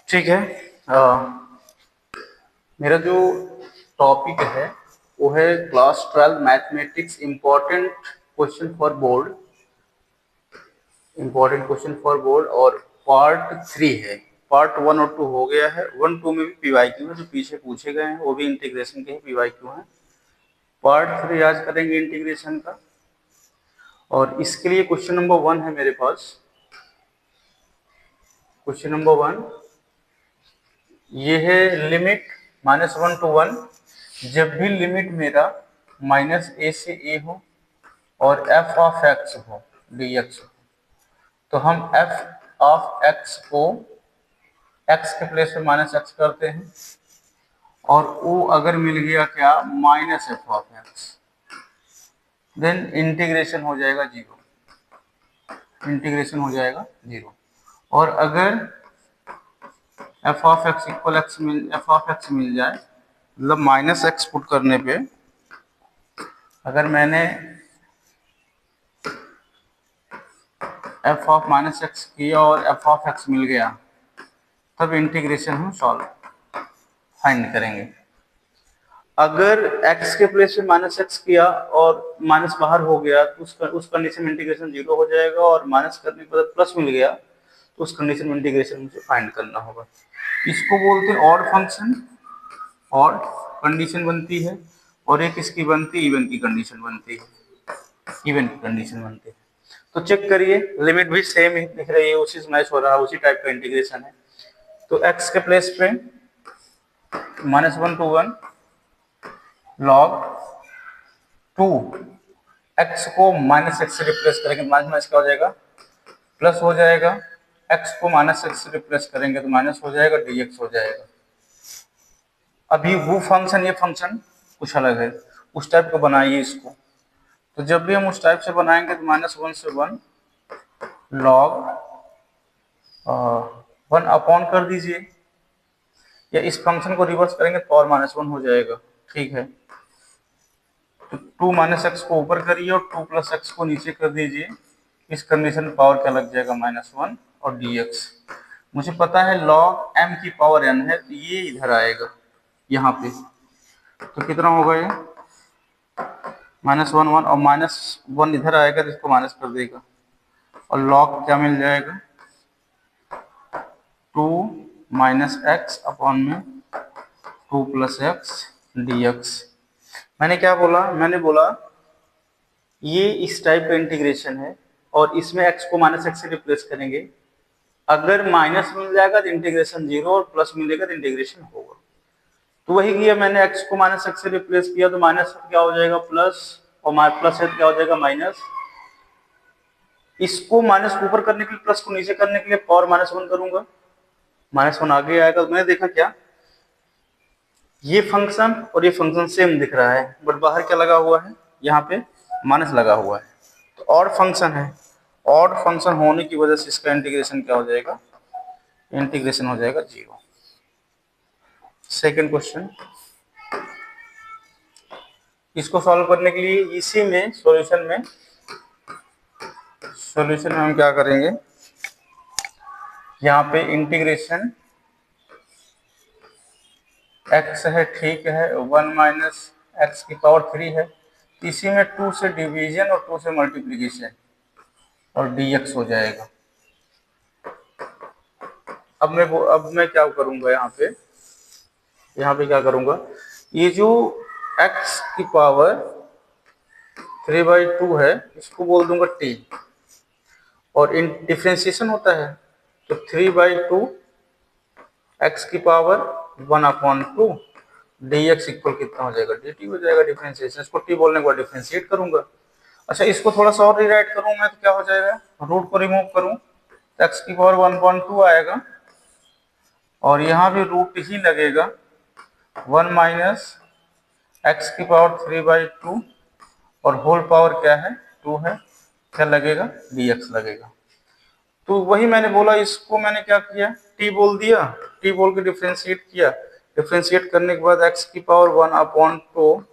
ठीक है। मेरा जो टॉपिक है वो है class 12 mathematics important question for board और पार्ट 3 है। पार्ट 1 और 2 हो गया है। 1 2 में भी पीवाईक्यू है जो पीछे पूछे गए हैं, वो भी इंटीग्रेशन के ही पीवाईक्यू हैं। पार्ट 3 आज करेंगे इंटीग्रेशन का, और इसके लिए क्वेश्चन नंबर 1 है मेरे पास। क्वेश्चन नंबर 1 ये है, लिमिट -1 to 1, जब भी लिमिट मेरा -a से a हो और f ऑफ x हो dx हो, तो हम f ऑफ x को x के प्लेस पे -x करते हैं, और वो अगर मिल गया क्या -f of x, then integration हो जाएगा 0। इंटीग्रेशन हो जाएगा 0। और अगर f of x equal f of x मिल जाए, मतलब -x पुट करने पे अगर मैंने f ऑफ -x किया और f ऑफ x मिल गया, तब इंटीग्रेशन हम सॉल्व फाइंड करेंगे। अगर x के प्लेस पे -x किया और माइनस बाहर हो गया, तो उस कंडीशन में इंटीग्रेशन 0 हो जाएगा, और माइनस करने के बाद प्लस मिल गया तो उस कंडीशन में इंटीग्रेशन मुझे फाइंड करना होगा। इसको बोलते हैं ऑड फंक्शन। ऑड कंडीशन बनती है, और एक इसकी बनती इवन की कंडीशन बनती है। इवन की कंडीशन बनती है। तो चेक करिए, लिमिट भी सेम ही दिख रही है, उसी से मैच हो रहा है, उसी टाइप का इंटीग्रेशन है। तो x के प्लेस पे -1 to 1 log 2, x को -x से रिप्लेस करेंगे तो माइनस क्या हो जाएगा, प्लस हो जाएगा। x को -x से रिप्लेस करेंगे तो माइनस हो जाएगा, dx हो जाएगा। अभी वो फंक्शन ये फंक्शन कुछ अलग है, उस टाइप का बनाइए इसको। तो जब भी हम उस टाइप से बनाएंगे तो -1 से 1 log 1 अपॉन कर दीजिए, या इस फंक्शन को रिवर्स करेंगे तो पावर -1 हो जाएगा। ठीक है, तो 2 -x को ऊपर करिए और 2 + x को नीचे कर दीजिए। इस कंडीशन में पावर क्या लग जाएगा, -1 और dx। मुझे पता है log m की पावर n है, तो ये इधर आएगा यहाँ पे। तो कितना होगा ये, -1 1 और -1 इधर आएगा तो इसको माइनस कर देगा, और log क्या मिल जाएगा, 2 - x अपॉन में 2 + x dx। मैंने क्या बोला, मैंने बोला ये इस टाइप का इंटीग्रेशन है, और इसमें x को -x से रिप्लेस करेंगे। अगर माइनस मिल जाएगा तो इंटीग्रेशन 0, और प्लस मिलेगा तो इंटीग्रेशन होगा। तो वही किया मैंने, x को -x से रिप्लेस किया तो माइनस क्या हो जाएगा प्लस, और प्लस है तो क्या हो जाएगा माइनस। इसको माइनस ऊपर करने के लिए, प्लस को नीचे करने के लिए पावर -1 करूंगा, -1 आगे आएगा। तो मैंने देखा क्या, ये फंक्शन और ये फंक्शन सेम दिख रहा है, बट बाहर क्या लगा हुआ है, यहाँ पे माइनस लगा हुआ है। तो ऑड फंक्शन है, ऑड फंक्शन होने की वजह से इसका इंटीग्रेशन क्या हो जाएगा, इंटीग्रेशन हो जाएगा 0। सेकंड क्वेश्चन, इसको सॉल्व करने के लिए इसी में सॉल्यूशन में हम क्या करेंगे, यहाँ पे इंटीग्रेशन x है, ठीक है, 1 - x की पावर 3 है, इसी में 2 से डिवीजन और 2 से मल्टीप्लीकेशन, और dx हो जाएगा। अब मैं क्या करूंगा, यहाँ पे क्या करूंगा, ये जो x की पावर 3/2 है, इसको बोल दूंगा t, और इन डिफ्रेंशिएशन होता है तो 3/2 x की पावर 1/2 dx इक्वल कितना हो जाएगा, dt हो जाएगा। डिफ्रेंशिएशन, इसको t बोलने के बाद डिफ्रेंशिएट करूंगा। अच्छा, इसको थोड़ा सा और रिराइट करूं मैं तो क्या हो जाएगा, रूट को रिमूव करूं तो x की पावर 1/2 आएगा, और यहाँ भी रूट ही लगेगा, 1 - x की पावर 3/2, और होल पावर क्या है 2 है, क्या लगेगा dx लगेगा। तो वही मैंने बोला, इसको मैंने क्या किया, t बोल दिया, t बोल के डिफ्रेंशिएट किया। डिफ्रेंशिएट करने के बाद x की पावर 1/2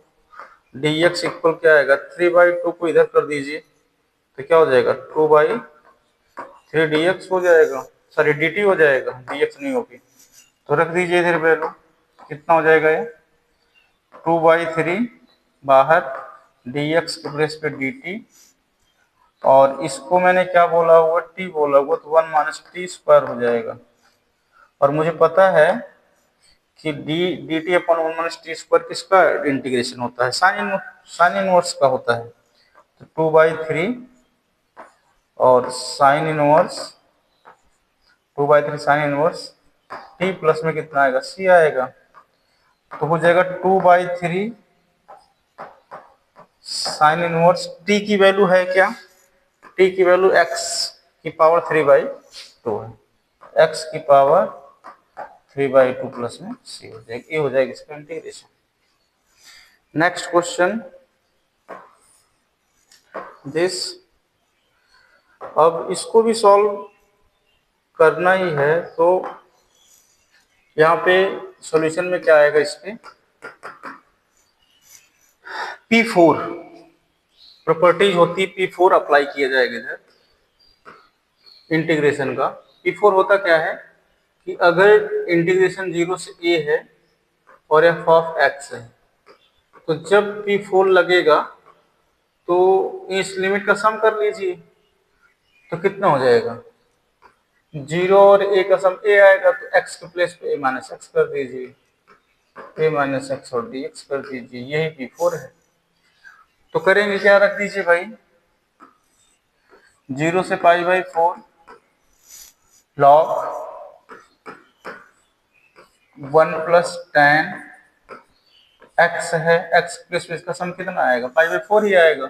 dx इक्वल क्या आएगा, 3/2 को इधर कर दीजिए तो क्या हो जाएगा, 2/3 dx हो जाएगा, सॉरी dt हो जाएगा, dx नहीं होगी। तो रख दीजिए इधर वैल्यू, कितना हो जाएगा ये 2/3 बाहर dx के प्लेस पे dt, और इसको मैंने क्या बोला हुआ, t बोला हुआ, तो 1 माइनस टी स्क्वायर हो जाएगा। और मुझे पता है कि D T upon 1 minus T square किसका इंटीग्रेशन होता है, साइन इनवर्स का होता है। तो 2/3 और sine inverse 2/3 sine inverse T plus में कितना आएगा, सी आएगा। तो हो जाएगा 2/3 साइन इनवर्स, टी की वैल्यू है क्या, टी की वैल्यू x की पावर 3/2 है, x की पावर 3/2 प्लस में c हो जाएगी, ये हो जाएगी इसका इंटीग्रेशन। नेक्स्ट क्वेश्चन दिस, अब इसको भी सॉल्व करना ही है, तो यहाँ पे सॉल्यूशन में क्या आएगा, इसके P4 प्रॉपर्टीज होती है, P4 अप्लाई किया जाएगा इधर इंटीग्रेशन का। P4 होता क्या है कि अगर इंटीग्रेशन 0 से a है और f ऑफ x है, तो जब P4 लगेगा तो इस लिमिट का सम कर लीजिए, तो कितना हो जाएगा, 0 और a का सम a आएगा, तो x के प्लेस पे a माइनस एक्स कर दीजिए, a माइनस एक्स और dx कर दीजिए, यही P4 है। तो करेंगे क्या, रख दीजिए भाई 0 से π/4 log 1 प्लस tan x है, x प्लेस पे इसका सम कितना आएगा, π/4 ही आएगा।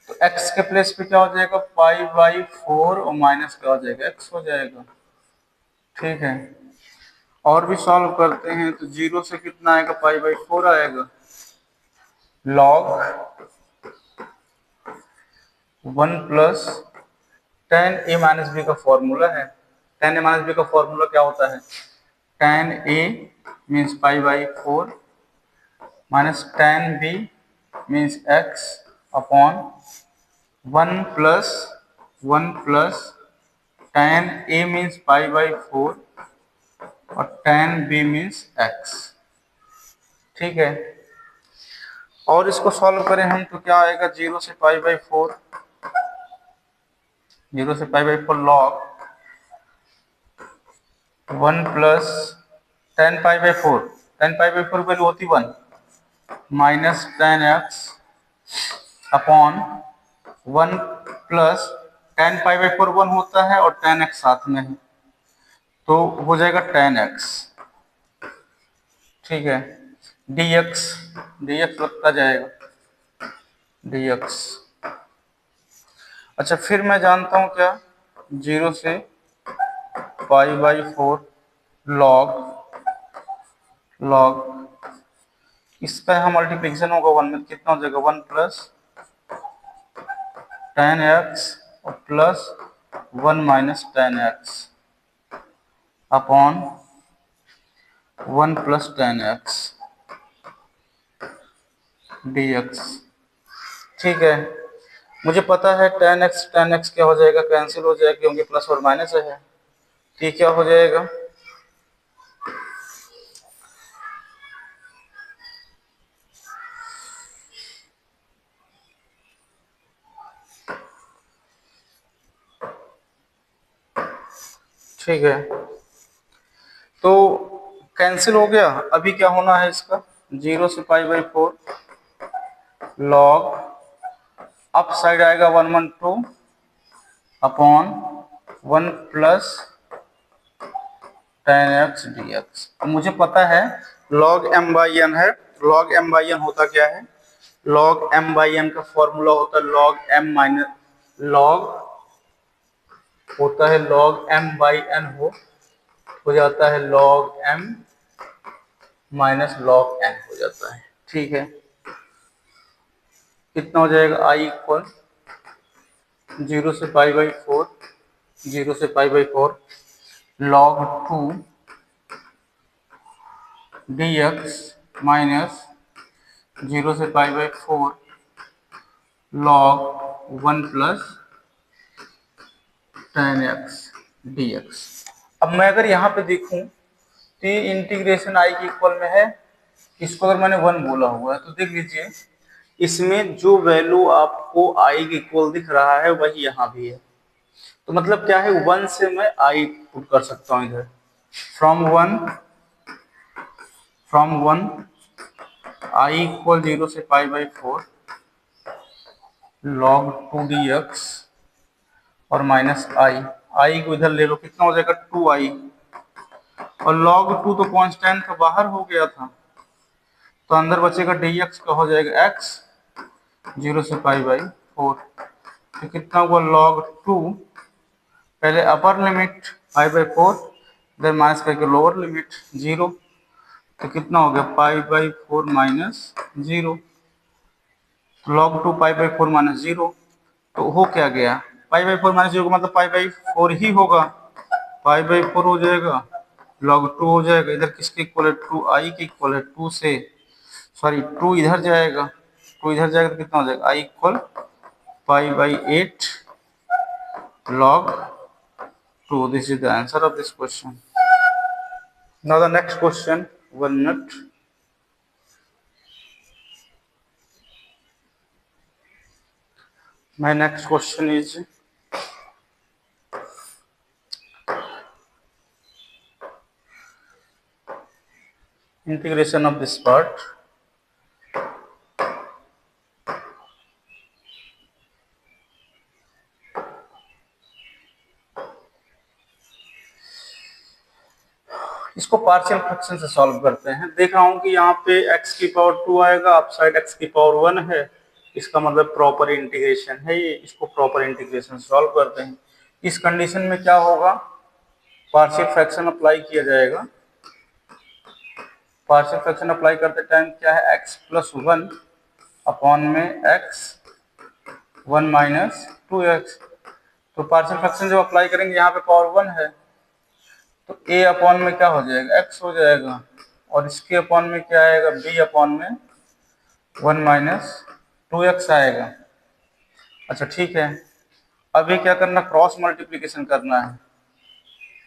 तो x के प्लेस पे क्या हो जाएगा, π/4 और माइनस क्या हो जाएगा, x हो जाएगा। ठीक है, और भी सॉल्व करते हैं, तो 0 से कितना आएगा, π/4 आएगा, log 1 plus tan a minus B का फॉर्मूला है, tan a माइनस बी का फॉर्मूला क्या होता है, tan a means π/4 minus tan b means x upon 1 plus tan a means π/4 और tan b मीन्स x। ठीक है, और इसको सॉल्व करें हम तो क्या आएगा, 0 से π/4 log 1 प्लस tan π/4 वैल्यू होती 1 minus tan x upon 1 plus tan π/4 1 होता है और tan x साथ में है, तो हो जाएगा tan x। ठीक है, dx लगता जाएगा dx। अच्छा, फिर मैं जानता हूं क्या, 0 से π/4 log इसका यहाँ मल्टीप्लिकेशन होगा 1 में, कितना हो जाएगा, 1 प्लस tan x और plus 1 minus tan x upon 1 plus tan x dx। ठीक है, मुझे पता है tan x क्या हो जाएगा, कैंसिल हो जाएगा, क्योंकि प्लस और माइनस है। ठीक, क्या हो जाएगा, ठीक है, तो कैंसिल हो गया। अभी क्या होना है इसका, 0 से π/4 log अप साइड आएगा 112 upon 1 plus tan x dx। मुझे पता है log m/n है, log m/n होता क्या है, log m/n का फॉर्मूला होता है log m माइनस log होता है log m/n हो जाता है log m minus log n हो जाता है। ठीक है, कितना हो जाएगा, i इक्वल 0 से π/4 log 2 dx माइनस 0 से π/4 log 1 plus tan x dx। अब मैं अगर यहाँ पे देखूं टी इंटीग्रेशन आई के इक्वल में है, इसको अगर मैंने 1 बोला हुआ है तो देख लीजिए इसमें जो वैल्यू आपको आई के इक्वल दिख रहा है वही यहाँ भी है। तो मतलब क्या है, 1 से मैं आई पुट कर सकता हूँ इधर। फ्रॉम वन आई इक्वल 0 से π/4 log 2dx और माइनस आई को इधर ले लो, कितना हो जाएगा 2i, और log 2 तो कांस्टेंट का बाहर हो गया था तो अंदर बचेगा dx का हो जाएगा x 0 से π/4, तो कितना हुआ log 2, पहले अपर लिमिट π/4 इधर माइनस करके लोअर लिमिट 0, तो कितना हो गया π/4 माइनस 0, log 2 π/4 माइनस 0, तो हो क्या गया π/4 माइनस 0 का मतलब π/4 ही होगा, π/4 हो जाएगा, log 2 हो जाएगा, इधर किसके इक्वल है 2i के इक्वल है, 2 से सॉरी 2 इधर जाएगा, 2 इधर जाएगा तो कितना हो जाएगा i equal π/8 log 2. This is the answer of this question. Now the next question, 1 minute. My next question is integration of this part. इसको पार्शियल फ्रैक्शन से सॉल्व करते हैं। देख रहा हूं कि यहाँ पे x की पावर 2 आएगा, अप साइड x की पावर 1 है, इसका मतलब प्रॉपर इंटीग्रेशन है ये। इसको प्रॉपर इंटीग्रेशन सॉल्व करते हैं। इस कंडीशन में क्या होगा, पार्शियल फ्रैक्शन अप्लाई किया जाएगा। पार्शियल फ्रैक्शन अप्लाई करते टाइम क्या है, x प्लस 1 अपॉन में x 1 माइनस 2x। तो पार्शियल फ्रैक्शन जब अप्लाई करेंगे, यहाँ पे पावर 1 है तो a अपॉन में क्या हो जाएगा, x हो जाएगा, और इसके अपॉन में क्या आएगा, b अपॉन में 1 माइनस 2x आएगा। अच्छा ठीक है, अभी क्या करना, क्रॉस मल्टीप्लीकेशन करना है,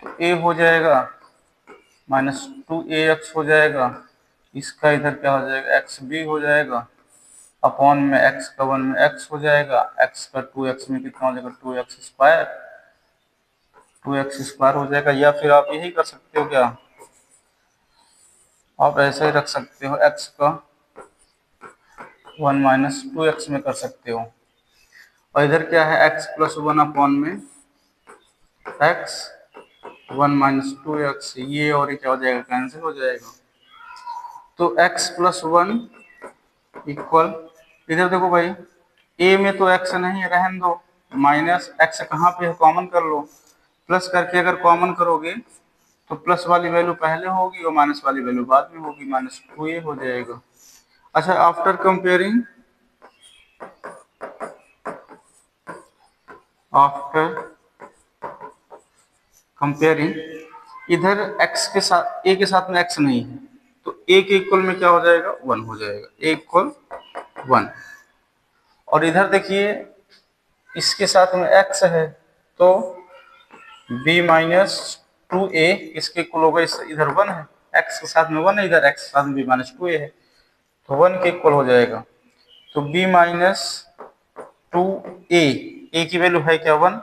तो a हो जाएगा माइनस 2ax हो जाएगा, इसका इधर क्या हो जाएगा, xb हो जाएगा, अपॉन में x का 1 में x हो जाएगा, x का 2x में कितना हो जाएगा, 2x स्क्वायर हो जाएगा। या फिर आप यही कर सकते हो, क्या आप ऐसे ही रख सकते हो, x का 1 माइनस 2x में कर सकते हो, और इधर क्या है, x प्लस 1 अपॉन में x 1 माइनस 2x, ये और ये क्या हो जाएगा, कैंसिल हो जाएगा। तो x प्लस 1 इक्वल, इधर देखो भाई a में तो x नहीं है, रहने दो, माइनस x कहाँ पे है, कॉमन कर लो, प्लस करके अगर कॉमन करोगे तो प्लस वाली वैल्यू पहले होगी और माइनस वाली वैल्यू बाद में होगी, माइनस 2a हो जाएगा। अच्छा, आफ्टर कंपेयरिंग इधर x के साथ, a के साथ में x नहीं है, तो a के इक्वल में क्या हो जाएगा, 1 हो जाएगा, a इक्वल 1। और इधर देखिए इसके साथ में x है तो b माइनस 2a इसके इक्वल होगा, इधर 1 है, x के साथ में 1 है, इधर x के साथ में b माइनस 2a है, तो 1 के इक्वल हो जाएगा। तो b माइनस 2a, a की वैल्यू है क्या 1,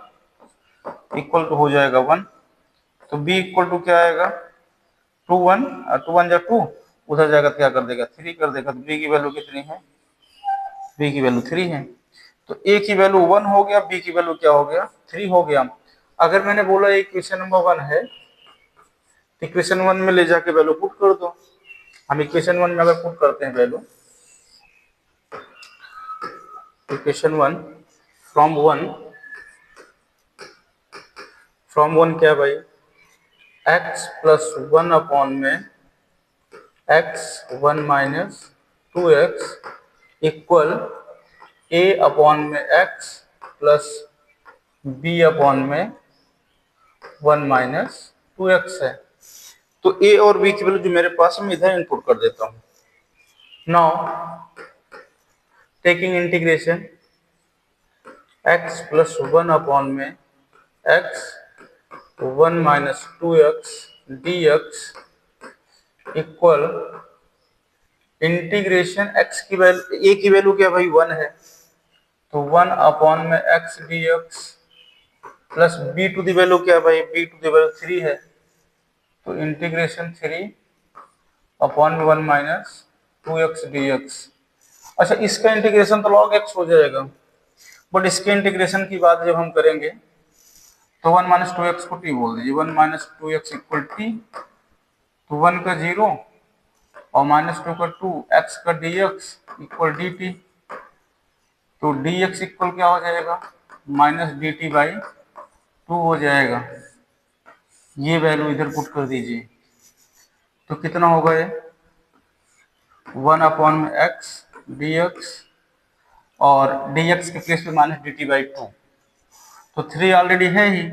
इक्वल टू हो जाएगा 1, तो b इक्वल टू क्या आएगा 2 1 जा 2, उधर जाकर क्या कर देगा 3 कर देगा, तो b की वैल्यू कितनी है, b की वैल्यू 3 है। तो a की वैल्यू 1 हो गया, b की वैल्यू क्या हो गया 3 हो गया। अगर मैंने बोला इक्वेशन नंबर 1 है, इक्वेशन 1 में ले जाके वैल्यू पुट कर दो। हम इक्वेशन 1 में अगर पुट करते हैं वैल्यू, इक्वेशन 1 फ्रॉम 1 क्या भाई, x प्लस 1 अपॉन में x 1 minus 2x equal a upon में x प्लस b अपॉन में 1 माइनस 2x है। तो a और b की वैल्यू जो मेरे पास है मैं इधर इनपुट कर देता हूँ। Now taking integration x plus 1 upon में x 1 minus 2x dx equal integration x की वैल्यू, ए की वैल्यू क्या भाई 1 है, तो 1 अपॉन में x d x plus b to the value क्या है भाई, बी टू दी वैल्यू 3 है, तो इंटीग्रेशन 3 अपॉन में 1 माइनस 2x dx। अच्छा, इसका इंटीग्रेशन तो log x हो जाएगा, बट इसके इंटीग्रेशन की बात जब हम करेंगे तो 1 माइनस 2x को t बोल दीजिए, 1 माइनस 2x इक्वल t, तो 1 का 0 और माइनस 2 का 2, x का dx इक्वल dt, तो dx इक्वल क्या हो जाएगा, माइनस dt बाई 2 हो जाएगा। ये वैल्यू इधर पुट कर दीजिए, तो कितना होगा ये 1 अपॉन में x dx और dx के प्लेस पे माइनस dt बाई 2, तो 3 ऑलरेडी है ही,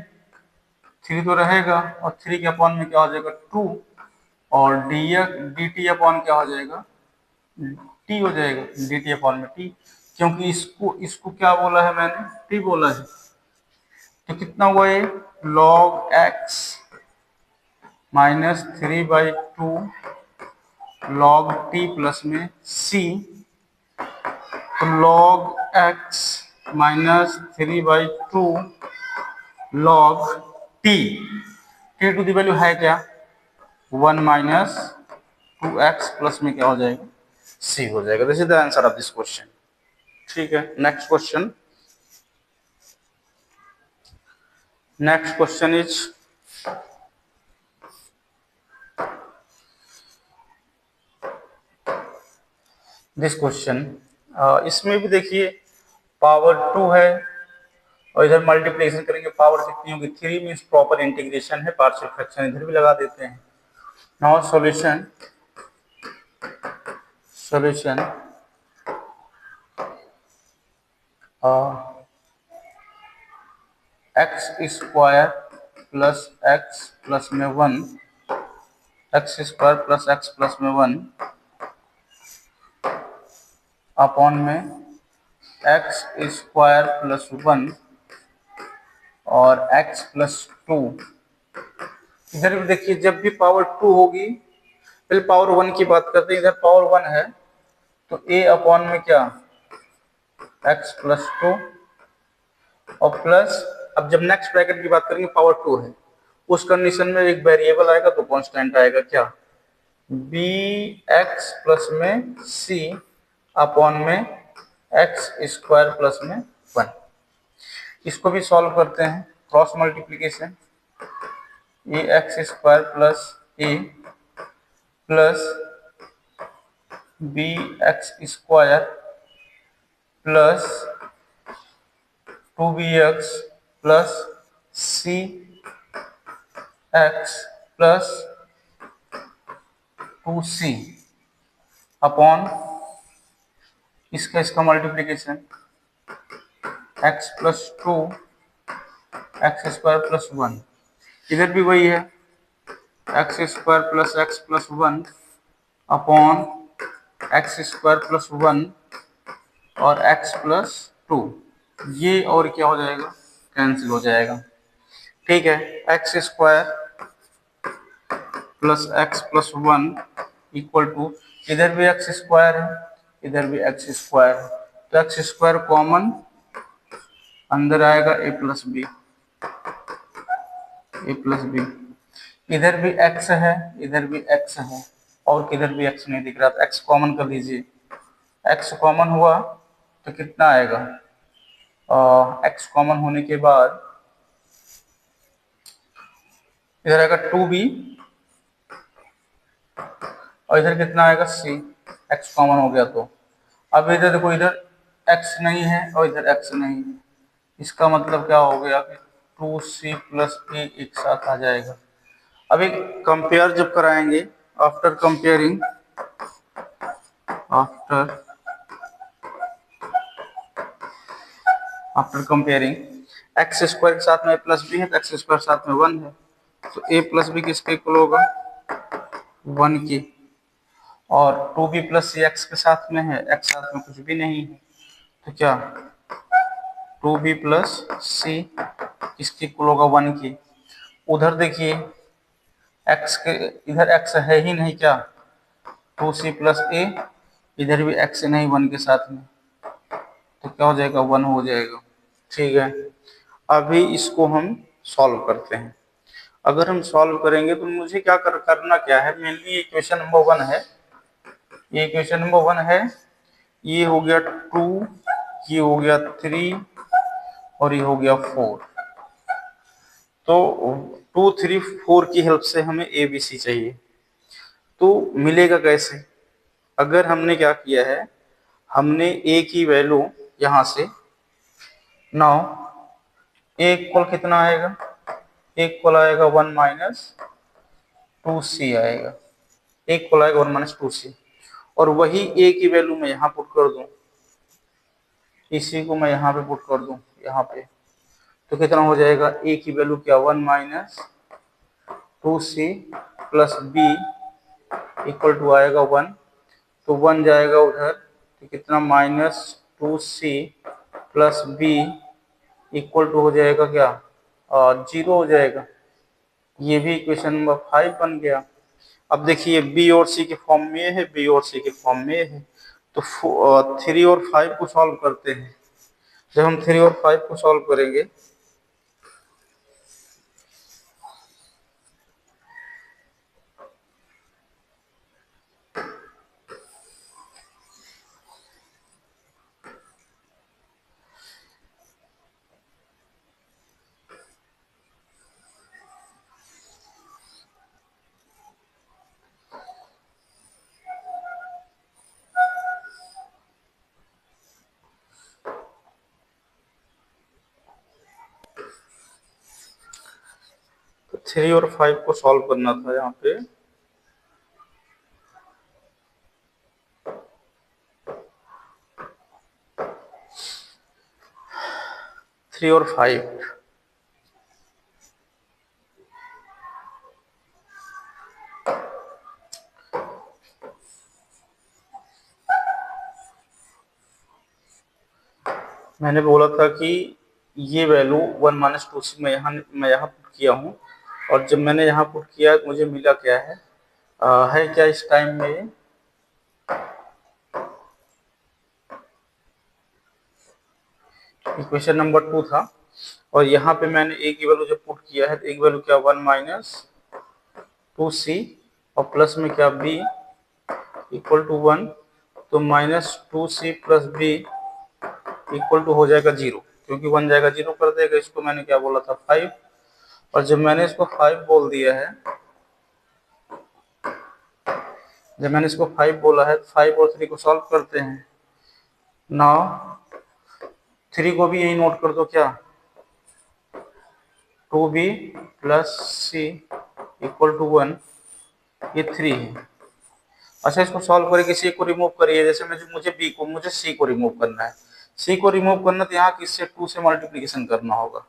3 तो रहेगा और 3 के अपॉन में क्या हो जाएगा 2, और dt अपॉन क्या हो जाएगा t हो जाएगा, dt अपॉन में t, क्योंकि इसको इसको क्या बोला है मैंने, t बोला है, तो कितना हुआ ये log x minus 3/2 log t plus में c, तो log x minus 3/2 log t, t to the value है क्या 1 माइनस 2x प्लस में क्या हो जाएगा c हो जाएगा। This is the answer of this question. ठीक है, next question. Next question is this question. इसमें भी देखिए पावर 2 है और इधर मल्टीप्लिकेशन करेंगे पावर कितनी होगी 3, मीन्स प्रॉपर इंटीग्रेशन है, पार्शियल फ्रैक्शन इधर भी लगा देते हैं। Now solution x square plus x plus में 1, x square plus x plus में 1 अपॉन में एक्स स्क्वायर प्लस 1 और एक्स प्लस 2। इधर भी देखिए जब भी पावर 2 होगी, पहले पावर 1 की बात करते हैं, इधर पावर 1 है तो a अपॉन में क्या x प्लस 2 और प्लस, अब जब नेक्स्ट ब्रैकेट की बात करेंगे पावर 2 है, उस कंडीशन में एक वेरिएबल आएगा तो कांस्टेंट आएगा क्या bx प्लस में c अपॉन में एक्स स्क्वायर प्लस में 1। इसको भी सॉल्व करते हैं, cross multiplication, A X square plus A plus B X square plus 2bx plus C X plus 2c upon इसका multiplication x plus 2 X square plus 1, इधर भी वही है x square plus x plus 1 upon x square plus 1 और x plus 2, ये और क्या हो जाएगा कैंसिल हो जाएगा। ठीक है, x square plus x plus 1 equal to, इधर भी एक्स स्क्वायर है इधर भी एक्स स्क्वायर है, तो एक्स स्क्वायर कॉमन अंदर आएगा a प्लस बी, इधर भी x है इधर भी x है और किधर भी x नहीं दिख रहा, तो x कॉमन कर दीजिए, x कॉमन हुआ तो कितना आएगा, x कॉमन होने के बाद इधर आएगा 2b और इधर कितना आएगा c, x कॉमन हो गया तो। अब इधर देखो इधर x नहीं है और इधर x नहीं है, इसका मतलब क्या हो गया कि 2c प्लस a एक साथ आ जाएगा। अभी कंपेयर जब कराएंगे, आफ्टर कंपेयरिंग एक्स स्क्वायर के साथ में a प्लस बी है तो एक्स स्क्वायर साथ में 1 है, तो a प्लस बी किसके इक्वल होगा 1 की, और 2b प्लस सी एक्स के साथ में है, x साथ में कुछ भी नहीं है, तो क्या 2b प्लस सी किसके इक्वल होगा 1 की। उधर देखिए x के इधर x है ही नहीं क्या, 2c प्लस ए, इधर भी x नहीं 1 के साथ में, तो क्या हो जाएगा 1 हो जाएगा। ठीक है, अभी इसको हम सॉल्व करते हैं। अगर हम सॉल्व करेंगे तो मुझे करना क्या है, मेनली ये क्वेश्चन नंबर 1 है, ये क्वेश्चन नंबर 1 है, ये हो गया 2, ये हो गया 3 और ये हो गया 4। तो 2, 3, 4 की हेल्प से हमें ए बी सी चाहिए, तो मिलेगा कैसे? अगर हमने क्या किया है, हमने ए की वैल्यू यहां से, नाउ ए इक्वल कितना आएगा, ए इक्वल आएगा 1 माइनस 2c आएगा, ए इक्वल आएगा 1 माइनस 2c, और वही ए की वैल्यू मैं यहाँ पुट कर दूं, इसी को मैं यहाँ पे पुट कर दूं यहाँ पे, तो कितना हो जाएगा, ए की वैल्यू क्या 1 minus 2c plus b equal to आएगा 1, तो 1 जाएगा उधर, तो कितना minus 2c plus b equal to हो जाएगा क्या 0 हो जाएगा। ये भी इक्वेशन नंबर 5 बन गया। अब देखिए बी और सी के फॉर्म में है, बी और सी के फॉर्म में है, तो 3 और 5 को सॉल्व करते हैं। जब हम 3 और 5 को सॉल्व करेंगे, तो 3 और 5 को सॉल्व करना था यहाँ पे, थ्री और 5, मैंने बोला था कि ये वैल्यू 1 माइनस 2c मैं यहाँ पुट किया हूँ, और जब मैंने यहाँ पुट किया मुझे मिला क्या है क्या इस टाइम में ये इक्वेशन नंबर 2 था, और यहाँ पे मैंने ए की वैल्यू जब पुट किया है तो एक वैल्यू क्या 1 माइनस 2c और प्लस में क्या b इक्वल टू 1, तो minus 2c plus b equal to हो जाएगा 0, क्योंकि 1 जाएगा 0 कर देगा। इसको मैंने क्या बोला था 5, और जब मैंने इसको 5 बोल दिया है, जब मैंने इसको 5 बोला है, 5 और 3 को सॉल्व करते हैं। नाउ 3 को भी यही नोट कर दो, क्या 2b plus c equal to 1, ये 3 है। अच्छा, इसको सॉल्व करके सी को रिमूव करिए, जैसे मुझे सी को रिमूव करना है, सी को रिमूव करना तो यहाँ किससे 2 से मल्टीप्लिकेशन करना होगा,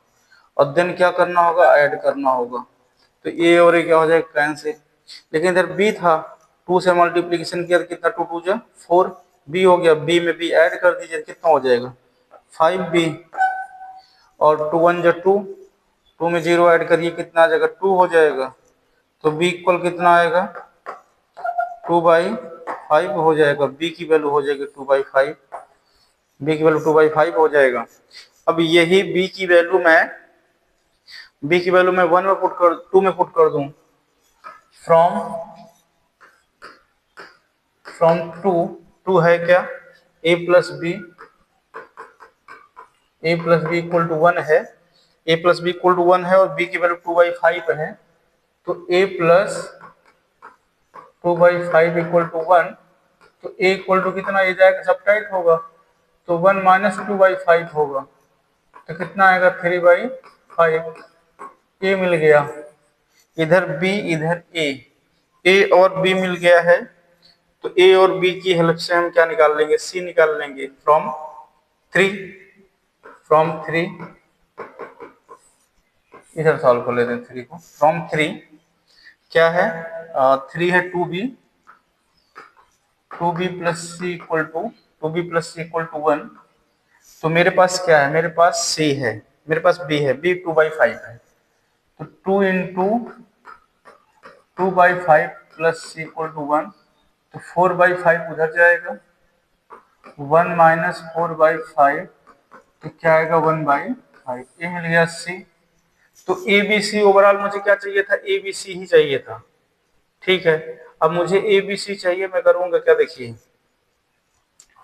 और देन क्या करना होगा, ऐड करना होगा, तो ए और ए क्या हो जाएगा कैंसिल। लेकिन इधर बी था, 2 से मल्टीप्लिकेशन किया तो कितना 2 2 जा 4, बी हो गया, बी में बी ऐड कर दीजिए, कितना हो जाएगा 5b, और 2 1 जा 2, 2 में 0 ऐड करिए, कितना आ जाएगा 2 हो जाएगा, तो बी इक्वल कितना आएगा 2/5 हो जाएगा, बी की वैल्यू हो जाएगी 2/5, बी की वैल्यू 2/5 हो जाएगा। अब यही बी की वैल्यू मैं 1 में पुट कर 2 में पुट कर दूं, फ्रॉम 2 है क्या a plus b equal to 1 है, a plus b equal to 1 है, और b की वैल्यू 2/5 है, तो a प्लस 2/5 इक्वल टू 1, तो a इक्वल टू कितना, ये जाएगा सबट्रैक्ट होगा, तो 1 माइनस 2/5 होगा, तो कितना आएगा 3/5, a मिल गया, इधर b इधर a और b मिल गया है, तो a और b की हेल्प से हम क्या निकाल लेंगे, c निकाल लेंगे, फ्रॉम 3 इधर सॉल्व कर लेते हैं 3 को, फ्रॉम 3 क्या है 3 है 2b plus c equal to 1, तो मेरे पास क्या है, मेरे पास c है, मेरे पास b है, b 2/5 है, तो 2 into 2/5 plus c equal to 1, तो 4/5 उधर जाएगा, 1 माइनस 4/5 तो क्या आएगा 1/5, ये मिल गया C। तो ए बी सी ओवरऑल मुझे क्या चाहिए था, ए बी सी ही चाहिए था, ठीक है। अब मुझे ए बी सी चाहिए, मैं करूंगा क्या, देखिए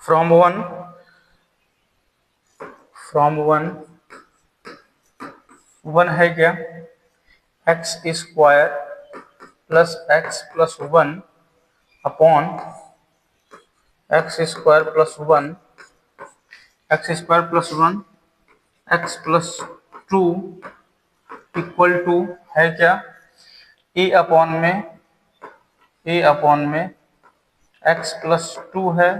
फ्रॉम वन है क्या, x square plus x plus 1 upon x square plus 1 x square plus 1 x plus 2 equal to है क्या, ए अपॉन में एक्स प्लस 2 है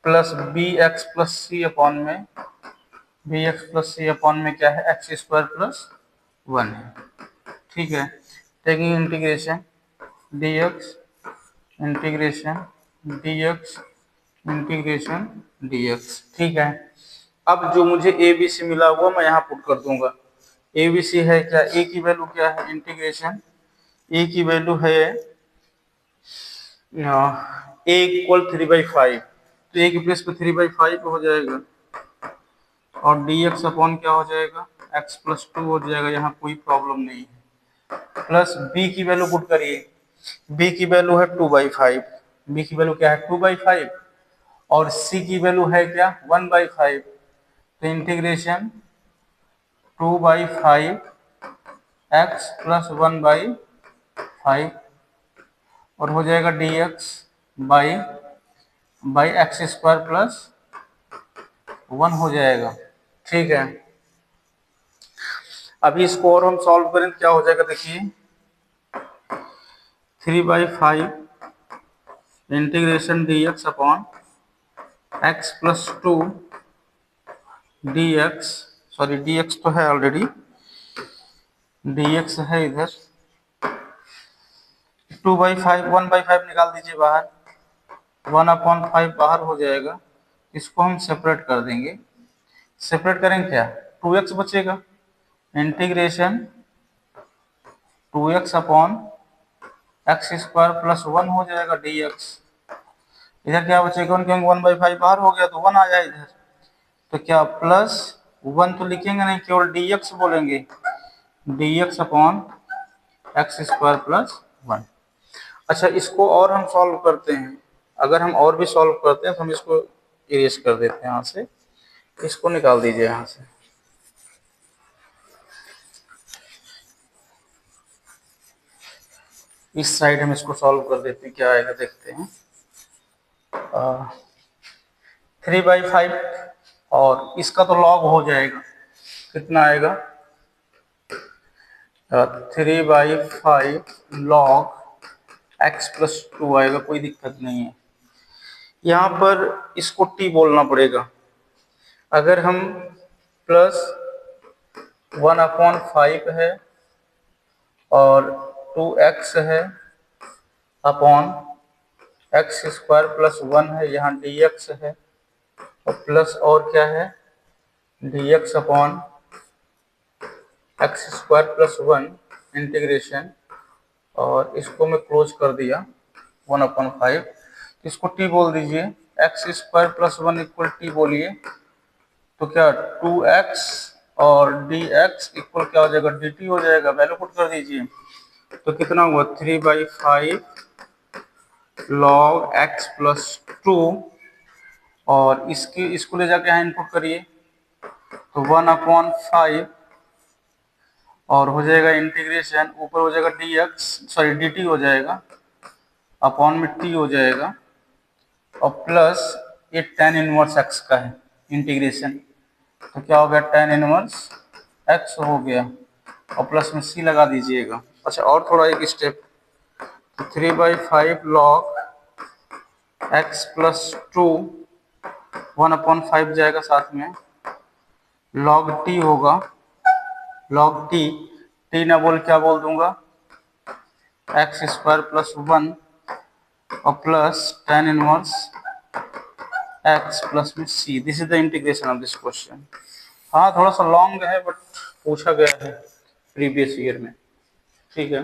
plus B x plus c upon में b x plus c upon में क्या है, x square plus 1 है, ठीक है। Taking integration D x integration D x integration D x, ठीक है। अब जो मुझे ए बी सी मिला हुआ मैं यहाँ पुट कर दूंगा। ए बी सी है क्या, ए की वैल्यू क्या है, इंटीग्रेशन ए की वैल्यू है ए इक्वल 3/5, तो ए की प्लेस पे 3/5 हो जाएगा और डी एक्स अपॉन क्या हो जाएगा, एक्स प्लस 2 हो जाएगा, यहाँ कोई प्रॉब्लम नहीं है। प्लस बी की वैल्यू पुट करिए, बी की वैल्यू है 2/5, बी की वैल्यू क्या है 2/5 और सी की वैल्यू है क्या 1/5, तो इंटीग्रेशन 2/5 एक्स प्लस 1/5 और हो जाएगा D x by x square plus 1 हो जाएगा, ठीक है। अभी इसको और हम सॉल्व करें क्या हो जाएगा, देखिए 3/5 integration D x upon x plus 2 D x, sorry D x तो है ऑलरेडी, डी एक्स है इधर, 2/5 1/5 निकाल दीजिए बाहर, 1/5 बाहर हो जाएगा, इसको हम सेपरेट कर देंगे। सेपरेट करेंगे क्या, 2x बचेगा, integration 2x upon x square plus 1 हो जाएगा डी एक्स, इधर क्या बचेगा, क्योंकि 1/5 बाहर हो गया तो 1 आ जाए इधर, तो क्या प्लस 1 तो लिखेंगे नहीं, केवल डी एक्स बोलेंगे, D x upon x square plus 1। अच्छा इसको और हम सॉल्व करते हैं, अगर हम और भी सॉल्व करते हैं तो हम इसको इरेज कर देते हैं यहाँ से, इसको निकाल दीजिए यहाँ से, इस साइड हम इसको सॉल्व कर देते हैं, क्या आएगा देखते हैं। 3/5 और इसका तो लॉग हो जाएगा, कितना आएगा 3/5 लॉग x प्लस 2 आएगा, कोई दिक्कत नहीं है। यहाँ पर इसको t बोलना पड़ेगा, अगर हम प्लस 1/5 है और 2x है अपॉन एक्स स्क्वायर प्लस 1 है, यहाँ dx है और प्लस और क्या है dx upon x square plus 1 integration, और इसको मैं क्लोज कर दिया 1/5, इसको t बोल दीजिए, x square plus 1 equal T बोलिए, तो क्या 2x और dx इक्वल क्या हो जाएगा dt हो जाएगा, वैल्यू पुट कर दीजिए, तो कितना हुआ 3/5 log x प्लस 2 और इसको ले जाके यहाँ इनपुट करिए, तो 1/5 और हो जाएगा इंटीग्रेशन, ऊपर हो जाएगा dx सॉरी dt हो जाएगा अपॉन में t हो जाएगा और प्लस ये tan इनवर्स x का है इंटीग्रेशन, तो क्या हो गया tan इनवर्स x हो गया और प्लस में c लगा दीजिएगा। अच्छा और थोड़ा एक स्टेप, तो 3/5 log x प्लस 2 1/5 जाएगा साथ में, log t होगा, log t ना बोल क्या बोल दूंगा एक्स स्क्वायर प्लस 1 और plus tan inverse x plus में c, this is the integration of this question. हाँ थोड़ा सा लॉन्ग है बट पूछा गया है प्रीवियस ईयर में, ठीक है।